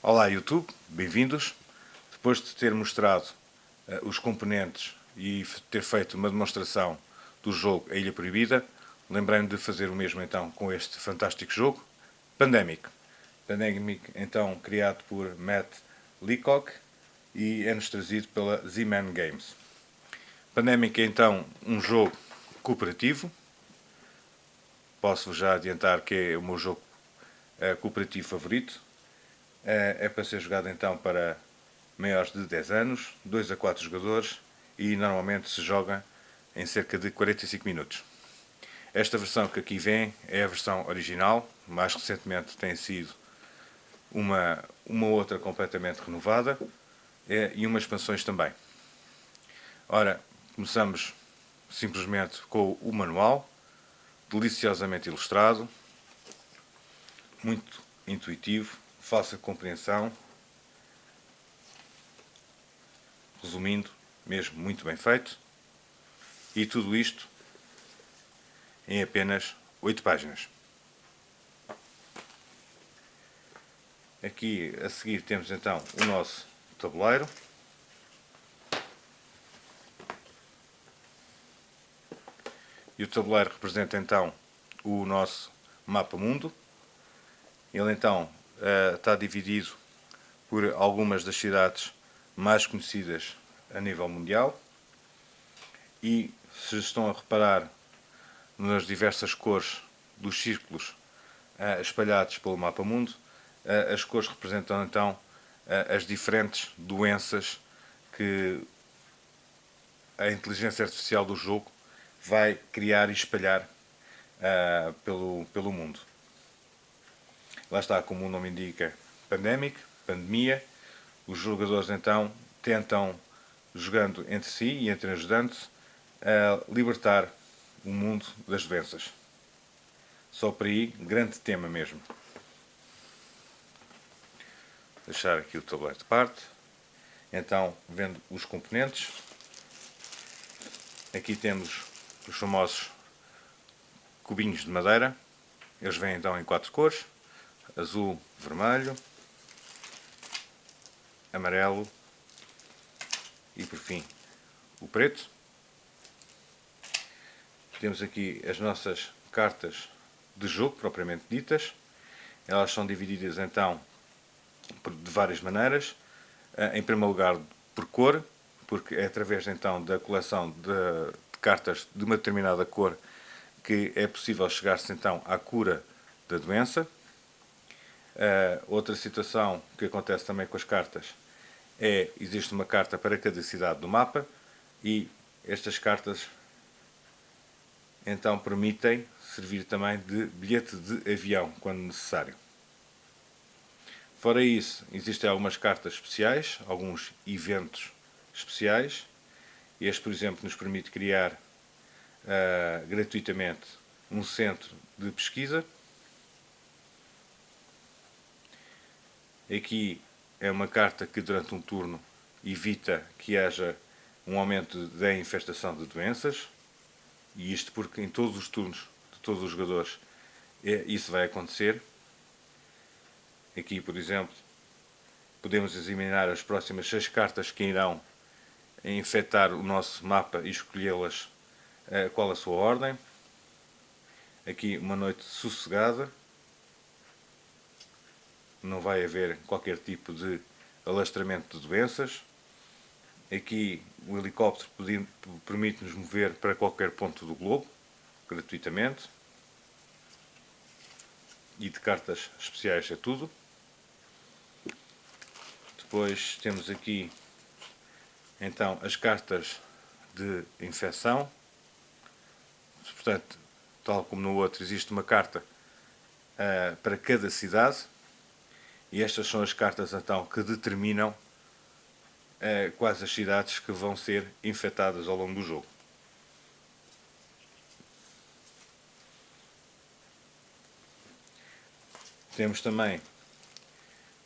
Olá YouTube, bem-vindos. Depois de ter mostrado os componentes e ter feito uma demonstração do jogo A Ilha Proibida, lembrei-me de fazer o mesmo então com este fantástico jogo, Pandemic. Pandemic então criado por Matt Leacock e é-nos trazido pela Z-Man Games. Pandemic é então um jogo cooperativo. Posso-vos já adiantar que é o meu jogo cooperativo favorito. É para ser jogado então para maiores de 10 anos, 2 a 4 jogadores e normalmente se joga em cerca de 45 minutos. Esta versão que aqui vem é a versão original, mais recentemente tem sido uma outra completamente renovada e umas expansões também. Ora, começamos simplesmente com o manual, deliciosamente ilustrado, muito intuitivo, fácil de compreensão, resumindo, mesmo muito bem feito, e tudo isto em apenas 8 páginas. Aqui a seguir temos então o nosso tabuleiro. E o tabuleiro representa então o nosso mapa mundo. Ele então está dividido por algumas das cidades mais conhecidas a nível mundial. E se estão a reparar nas diversas cores dos círculos espalhados pelo mapa mundo, as cores representam então as diferentes doenças que a inteligência artificial do jogo vai criar e espalhar pelo mundo. Lá está, como o nome indica, pandemic, pandemia. Os jogadores então tentam, jogando entre si e entre ajudantes, libertar o mundo das doenças. Só por aí, grande tema mesmo. Deixar aqui o tabuleiro de parte. Então, vendo os componentes. Aqui temos os famosos cubinhos de madeira. Eles vêm então em 4 cores: azul, vermelho, amarelo e por fim o preto. Temos aqui as nossas cartas de jogo propriamente ditas. Elas são divididas então de várias maneiras. Em primeiro lugar por cor, porque é através então da coleção de cartas de uma determinada cor que é possível chegar-se então à cura da doença. Outra situação que acontece também com as cartas existe uma carta para cada cidade do mapa e estas cartas então permitem servir também de bilhete de avião quando necessário. Fora isso, existem algumas cartas especiais, alguns eventos especiais. Este, por exemplo, nos permite criar gratuitamente um centro de pesquisa. Aqui é uma carta que durante um turno evita que haja um aumento da infestação de doenças. E isto porque em todos os turnos de todos os jogadores isso vai acontecer. Aqui, por exemplo, podemos examinar as próximas 6 cartas que irão infectar o nosso mapa e escolhê-las qual a sua ordem. Aqui uma noite sossegada. Não vai haver qualquer tipo de alastramento de doenças. Aqui o helicóptero permite-nos mover para qualquer ponto do globo, gratuitamente. E de cartas especiais é tudo. Depois temos aqui então as cartas de infecção. Portanto, tal como no outro, existe uma carta para cada cidade. E estas são as cartas então que determinam quais as cidades que vão ser infectadas ao longo do jogo. Temos também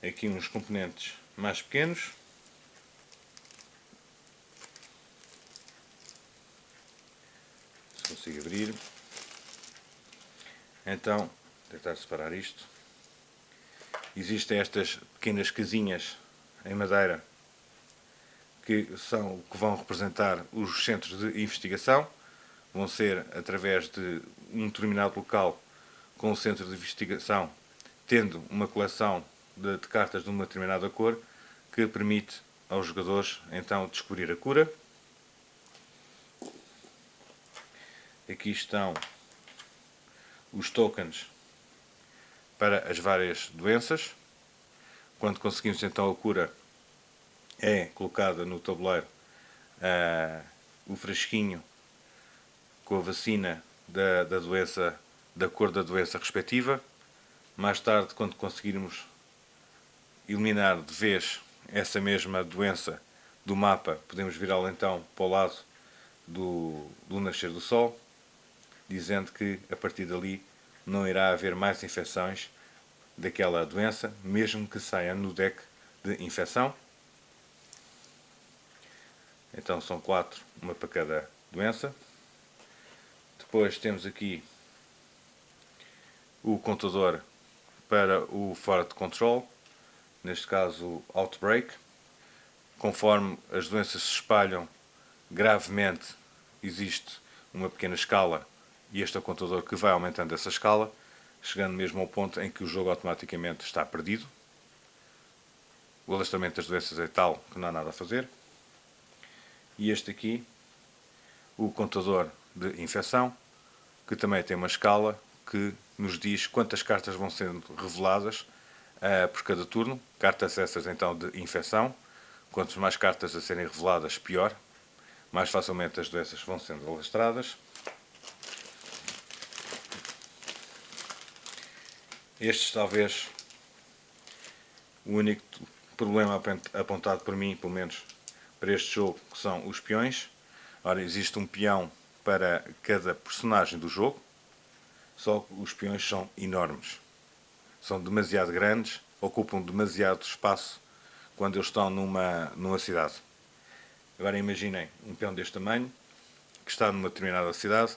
aqui uns componentes mais pequenos. Se consigo abrir. Então, tentar separar isto. existem estas pequenas casinhas em madeira que vão representar os centros de investigação. Vão ser através de um determinado local com o centro de investigação, tendo uma coleção de cartas de uma determinada cor, que permite aos jogadores então descobrir a cura. Aqui estão os tokens para as várias doenças. Quando conseguimos então a cura, é colocada no tabuleiro o frasquinho com a vacina da doença, da cor da doença respectiva. Mais tarde, quando conseguirmos eliminar de vez essa mesma doença do mapa, podemos virá-la então para o lado do nascer do sol, dizendo que a partir dali não irá haver mais infecções daquela doença, mesmo que saia no deck de infecção. Então são 4, uma para cada doença. Depois temos aqui o contador para o fora de control, neste caso o outbreak. Conforme as doenças se espalham gravemente, existe uma pequena escala e este é o contador que vai aumentando essa escala, chegando mesmo ao ponto em que o jogo automaticamente está perdido. O alastramento das doenças é tal que não há nada a fazer. E este aqui, o contador de infecção, que também tem uma escala que nos diz quantas cartas vão sendo reveladas por cada turno. Cartas essas então de infecção. Quantas mais cartas a serem reveladas, pior. Mais facilmente as doenças vão sendo alastradas. Estes talvez o único problema apontado por mim, pelo menos para este jogo, que são os peões. Ora, existe um peão para cada personagem do jogo, só que os peões são enormes. São demasiado grandes, ocupam demasiado espaço quando eles estão numa cidade. Agora imaginem um peão deste tamanho, que está numa determinada cidade,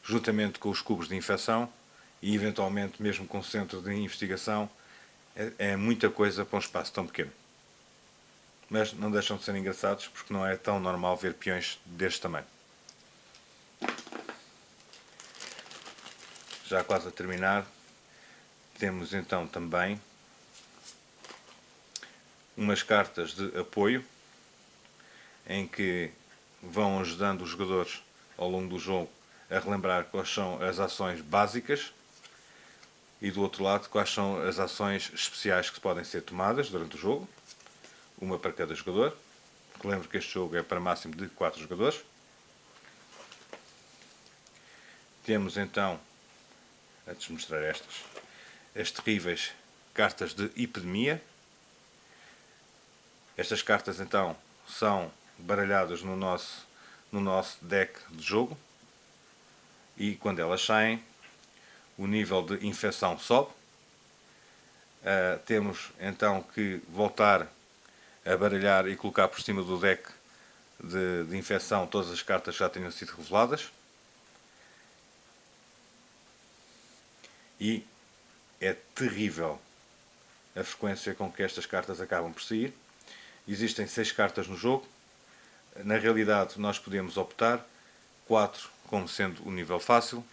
juntamente com os cubos de infecção e eventualmente mesmo com o centro de investigação. É muita coisa para um espaço tão pequeno. Mas não deixam de ser engraçados, porque não é tão normal ver peões deste tamanho. Já quase a terminar, temos então também umas cartas de apoio, em que vão ajudando os jogadores ao longo do jogo a relembrar quais são as ações básicas e do outro lado quais são as ações especiais que podem ser tomadas durante o jogo, uma para cada jogador. Lembro que este jogo é para máximo de 4 jogadores. Temos então, antes de mostrar as terríveis cartas de epidemia. Estas cartas então são baralhadas no nosso deck de jogo e quando elas saem, o nível de infecção sobe. Temos então que voltar a baralhar e colocar por cima do deck de infecção todas as cartas que já tenham sido reveladas. E é terrível a frequência com que estas cartas acabam por sair. Existem 6 cartas no jogo. Na realidade nós podemos optar 4 como sendo o nível fácil,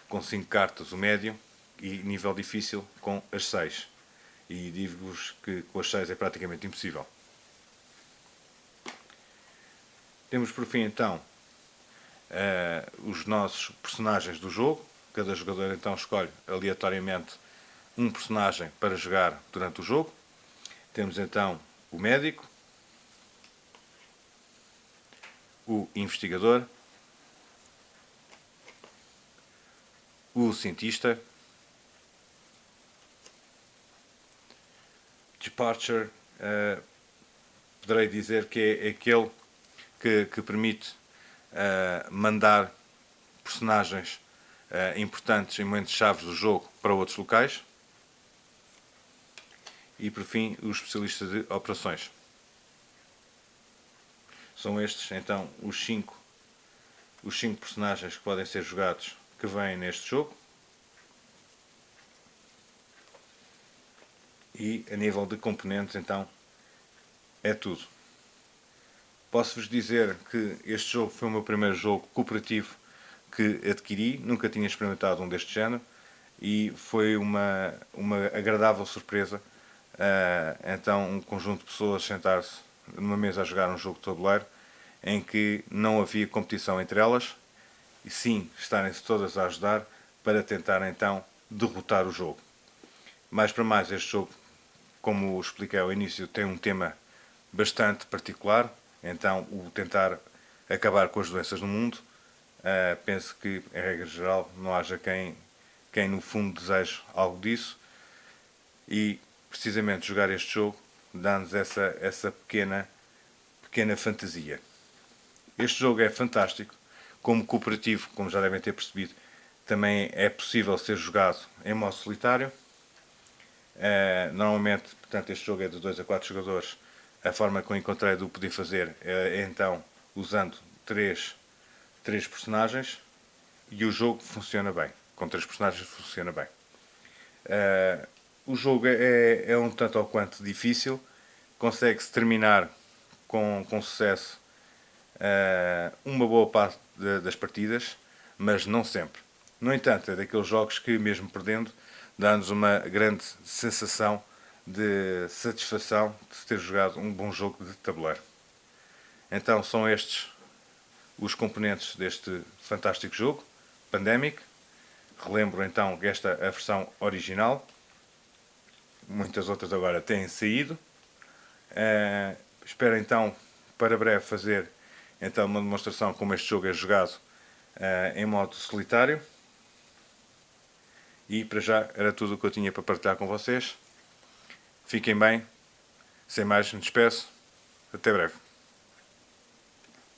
com 5 cartas o médio e nível difícil com as 6. E digo-vos que com as 6 é praticamente impossível. Temos por fim então os nossos personagens do jogo. Cada jogador então escolhe aleatoriamente um personagem para jogar durante o jogo. Temos então o médico, o investigador, o cientista, Departure, poderei dizer que é aquele que permite mandar personagens importantes em momentos chaves do jogo para outros locais. E por fim, o especialista de operações. São estes então os 5 personagens que podem ser jogados que vêm neste jogo. E a nível de componentes, então, é tudo. Posso-vos dizer que este jogo foi o meu primeiro jogo cooperativo que adquiri, nunca tinha experimentado um deste género e foi uma agradável surpresa. Então, um conjunto de pessoas sentar-se numa mesa a jogar um jogo de tabuleiro em que não havia competição entre elas e sim estarem-se todas a ajudar para tentar então derrotar o jogo. Mais para mais, este jogo, como expliquei ao início, tem um tema bastante particular, então o tentar acabar com as doenças no mundo. Penso que, em regra geral, não haja quem no fundo deseje algo disso e precisamente jogar este jogo dá-nos essa pequena fantasia. Este jogo é fantástico, como cooperativo, como já devem ter percebido, também é possível ser jogado em modo solitário. Normalmente, portanto, este jogo é de 2 a 4 jogadores. A forma que eu encontrei de o poder fazer é então usando três personagens e o jogo funciona bem. Com 3 personagens funciona bem. O jogo é um tanto ou quanto difícil. Consegue-se terminar com sucesso uma boa parte das partidas, mas não sempre. No entanto, é daqueles jogos que, mesmo perdendo, dá-nos uma grande sensação de satisfação de se ter jogado um bom jogo de tabuleiro. Então são estes os componentes deste fantástico jogo, Pandemic. Relembro então que esta é a versão original. Muitas outras agora têm saído. Espero então para breve fazer então uma demonstração como este jogo é jogado em modo solitário. E para já era tudo o que eu tinha para partilhar com vocês. Fiquem bem. Sem mais, me despeço. Até breve.